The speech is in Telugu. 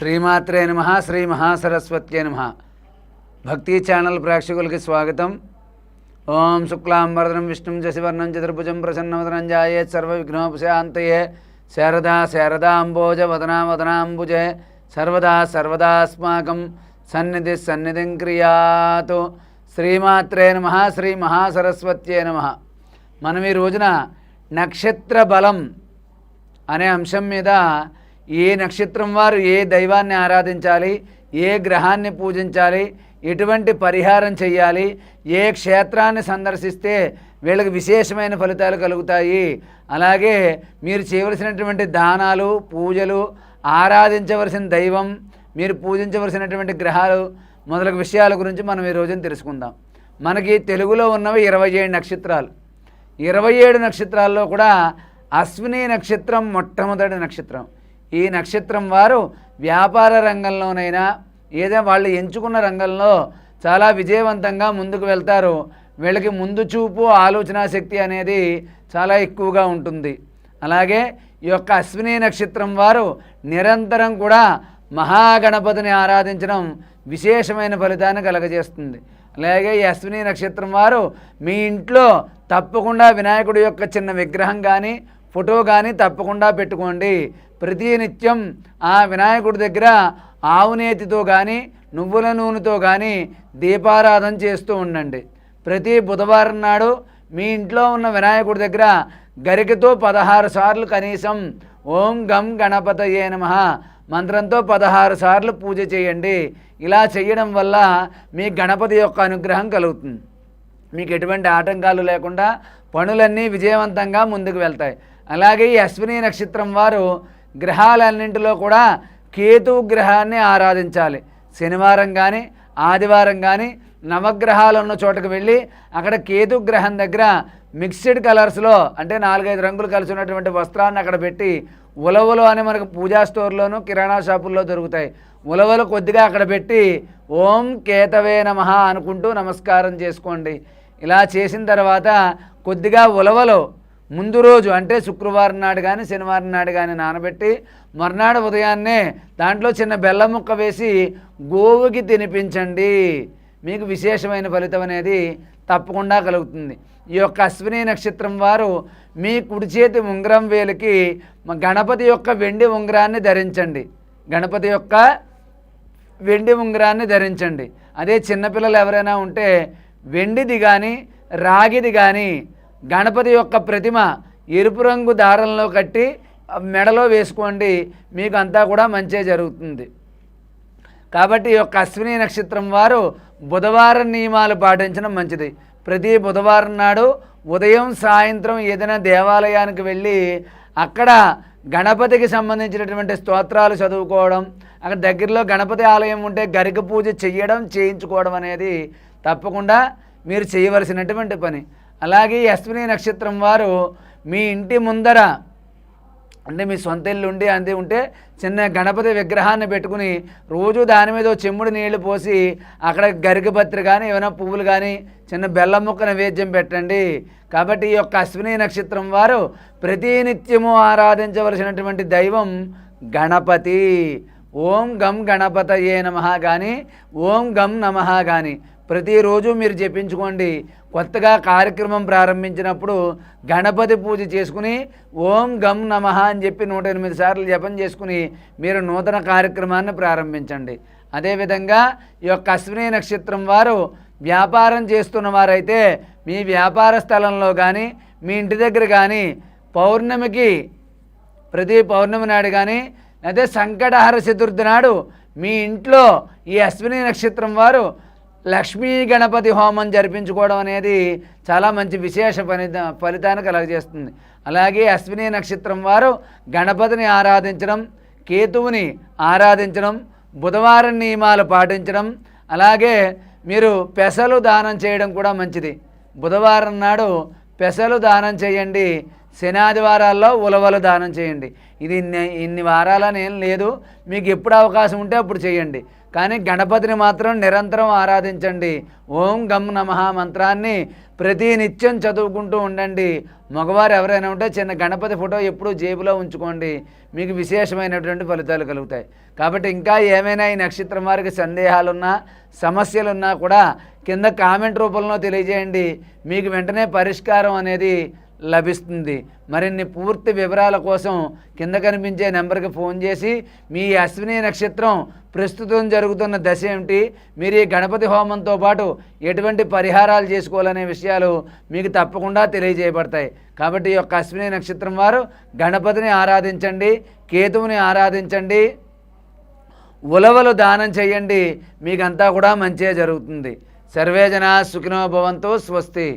శ్రీమాత్రే నమః శ్రీ మహాసరస్వత్యే నమః. భక్తి ఛానల్ ప్రేక్షకులకి స్వాగతం. ఓం శుక్లాంబరధరం విష్ణుం శశివర్ణం చతుర్భుజం ప్రసన్నవదనం ధ్యాయేత్ సర్వవిఘ్నోపశాంతయే శారదా శారదాంబోజ వదనా వదనాంబుజే సర్వదా సర్వదాస్మాకం సన్నిధి సన్నిధిం క్రియాతు. శ్రీమాత్రే నమః శ్రీ మహాసరస్వత్యే నమః. మనం ఈ రోజున నక్షత్ర బలం అనే అంశం మీద ఏ నక్షత్రం వారు ఏ దైవాన్ని ఆరాధించాలి, ఏ గ్రహాన్ని పూజించాలి, ఎటువంటి పరిహారం చేయాలి, ఏ క్షేత్రాన్ని సందర్శిస్తే వీళ్ళకి విశేషమైన ఫలితాలు కలుగుతాయి, అలాగే మీరు చేయవలసినటువంటి దానాలు, పూజలు, ఆరాధించవలసిన దైవం, మీరు పూజించవలసినటువంటి గ్రహాలు మొదలగు విషయాల గురించి మనం ఈ రోజున తెలుసుకుందాం. మనకి తెలుగులో ఉన్నవి 27 నక్షత్రాలు. 27 నక్షత్రాల్లో కూడా అశ్విని నక్షత్రం మొట్టమొదటి నక్షత్రం. ఈ నక్షత్రం వారు వ్యాపార రంగంలోనైనా ఏదైనా వాళ్ళు ఎంచుకున్న రంగంలో చాలా విజయవంతంగా ముందుకు వెళ్తారు. వీళ్ళకి ముందు చూపు, ఆలోచన శక్తి అనేది చాలా ఎక్కువగా ఉంటుంది. అలాగే ఈ యొక్క అశ్విని నక్షత్రం వారు నిరంతరం కూడా మహాగణపతిని ఆరాధించడం విశేషమైన ఫలితాన్ని కలగజేస్తుంది. అలాగే ఈ అశ్విని నక్షత్రం వారు మీ ఇంట్లో తప్పకుండా వినాయకుడి యొక్క చిన్న విగ్రహం కానీ ఫోటో కానీ తప్పకుండా పెట్టుకోండి. ప్రతినిత్యం ఆ వినాయకుడి దగ్గర ఆవునేతితో కానీ నువ్వుల నూనెతో కానీ దీపారాధన చేస్తూ ఉండండి. ప్రతి బుధవారం నాడు మీ ఇంట్లో ఉన్న వినాయకుడి దగ్గర గరికతో 16 సార్లు కనీసం ఓం గం గణపతయే నమః మంత్రంతో 16 సార్లు పూజ చేయండి. ఇలా చేయడం వల్ల మీ గణపతి యొక్క అనుగ్రహం కలుగుతుంది. మీకు ఎటువంటి ఆటంకాలు లేకుండా పనులన్నీ విజయవంతంగా ముందుకు వెళ్తాయి. అలాగే ఈ అశ్విని నక్షత్రం వారు గ్రహాలన్నింటిలో కూడా కేతు గ్రహాన్ని ఆరాధించాలి. శనివారం కానీ ఆదివారం కానీ నవగ్రహాలు ఉన్న చోటకు వెళ్ళి అక్కడ కేతు గ్రహం దగ్గర మిక్స్డ్ కలర్స్లో అంటే 4-5 రంగులు కలిసి ఉన్నటువంటి వస్త్రాన్ని అక్కడ పెట్టి ఉలవలు అని మనకు పూజా స్టోర్లోను కిరాణా షాపుల్లో దొరుకుతాయి. ఉలవలు కొద్దిగా అక్కడ పెట్టి ఓం కేతవే నమః అనుకుంటూ నమస్కారం చేసుకోండి. ఇలా చేసిన తర్వాత కొద్దిగా ఉలవలు ముందు రోజు అంటే శుక్రవారం నాడు కానీ శనివారం నాడు కానీ నానబెట్టి మర్నాడు ఉదయాన్నే దాంట్లో చిన్న బెల్లం ముక్క వేసి గోవుకి తినిపించండి. మీకు విశేషమైన ఫలితం అనేది తప్పకుండా కలుగుతుంది. ఈ యొక్క అశ్విని నక్షత్రం వారు మీ కుడి చేతి ఉంగరం వేలికి గణపతి యొక్క వెండి ఉంగరాన్ని ధరించండి. గణపతి యొక్క వెండి ఉంగరాన్ని ధరించండి. అదే చిన్నపిల్లలు ఎవరైనా ఉంటే వెండిది కానీ రాగిది కానీ గణపతి యొక్క ప్రతిమ ఎరుపు రంగు దారంలో కట్టి మెడలో వేసుకోండి. మీకు అంతా కూడా మంచే జరుగుతుంది. కాబట్టి ఈ యొక్క అశ్విని నక్షత్రం వారు బుధవారం నియమాలు పాటించడం మంచిది. ప్రతి బుధవారం నాడు ఉదయం సాయంత్రం ఏదైనా దేవాలయానికి వెళ్ళి అక్కడ గణపతికి సంబంధించినటువంటి స్తోత్రాలు చదువుకోవడం, అక్కడ దగ్గరలో గణపతి ఆలయం ఉంటే గరిక పూజ చేయించుకోవడం అనేది తప్పకుండా మీరు చేయవలసినటువంటి పని. అలాగే ఈ అశ్విని నక్షత్రం వారు మీ ఇంటి ముందర అంటే మీ సొంత ఇల్లు ఉండి అంతే ఉంటే చిన్న గణపతి విగ్రహాన్ని పెట్టుకుని రోజు దాని మీద చెమ్ముడు నీళ్లు పోసి అక్కడ గరికపత్రి కానీ ఏమైనా పువ్వులు కానీ చిన్న బెల్లం ముక్క నైవేద్యం పెట్టండి. కాబట్టి ఈ యొక్క అశ్విని నక్షత్రం వారు ప్రతినిత్యము ఆరాధించవలసినటువంటి దైవం గణపతి. ఓం గం గణపతయే నమః కానీ ఓం గం నమః కానీ ప్రతిరోజు మీరు జపించుకోండి. కొత్తగా కార్యక్రమం ప్రారంభించినప్పుడు గణపతి పూజ చేసుకుని ఓం గం నమః అని చెప్పి 108 సార్లు జపం చేసుకుని మీరు నూతన కార్యక్రమాన్ని ప్రారంభించండి. అదేవిధంగా ఈ యొక్క అశ్విని నక్షత్రం వారు వ్యాపారం చేస్తున్న వారైతే మీ వ్యాపార స్థలంలో కానీ మీ ఇంటి దగ్గర కానీ పౌర్ణమికి ప్రతి పౌర్ణమి నాడు కానీ అదే సంకటహర చతుర్థి నాడు మీ ఇంట్లో ఈ అశ్విని నక్షత్రం వారు లక్ష్మీ గణపతి హోమం జరిపించుకోవడం అనేది చాలా మంచి విశేష ఫలితాన్ని కలగజేస్తుంది. అలాగే అశ్విని నక్షత్రం వారు గణపతిని ఆరాధించడం, కేతువుని ఆరాధించడం, బుధవారం నియమాలు పాటించడం, అలాగే మీరు పెసలు దానం చేయడం కూడా మంచిది. బుధవారం నాడు పెసలు దానం చేయండి. శనాదివారాల్లో ఉలవలు దానం చేయండి. ఇది ఇన్ని వారాలని ఏం లేదు, మీకు ఎప్పుడు అవకాశం ఉంటే అప్పుడు చేయండి. కానీ గణపతిని మాత్రం నిరంతరం ఆరాధించండి. ఓం గం నమః మంత్రాన్ని ప్రతి నిత్యం చదువుకుంటూ ఉండండి. మగవారు ఎవరైనా ఉంటే చిన్న గణపతి ఫోటో ఎప్పుడూ జేబులో ఉంచుకోండి, మీకు విశేషమైనటువంటి ఫలితాలు కలుగుతాయి. కాబట్టి ఇంకా ఏమైనా ఈ నక్షత్రం వారికి సందేహాలున్నా సమస్యలున్నా కూడా కింద కామెంట్ రూపంలో తెలియజేయండి, మీకు వెంటనే పరిష్కారం అనేది లభిస్తుంది. మరిన్ని పూర్తి వివరాల కోసం కింద కనిపించే నెంబర్కి ఫోన్ చేసి మీ అశ్విని నక్షత్రం ప్రస్తుతం జరుగుతున్న దశ ఏమిటి, మీరు ఈ గణపతి హోమంతో పాటు ఎటువంటి పరిహారాలు చేసుకోవాలనే విషయాలు మీకు తప్పకుండా తెలియజేయబడతాయి. కాబట్టి ఈ యొక్క అశ్విని నక్షత్రం వారు గణపతిని ఆరాధించండి, కేతువుని ఆరాధించండి, ఉలవలు దానం చేయండి, మీకంతా కూడా మంచిగా జరుగుతుంది. సర్వే జనా సుఖినో భవంతు. స్వస్తి.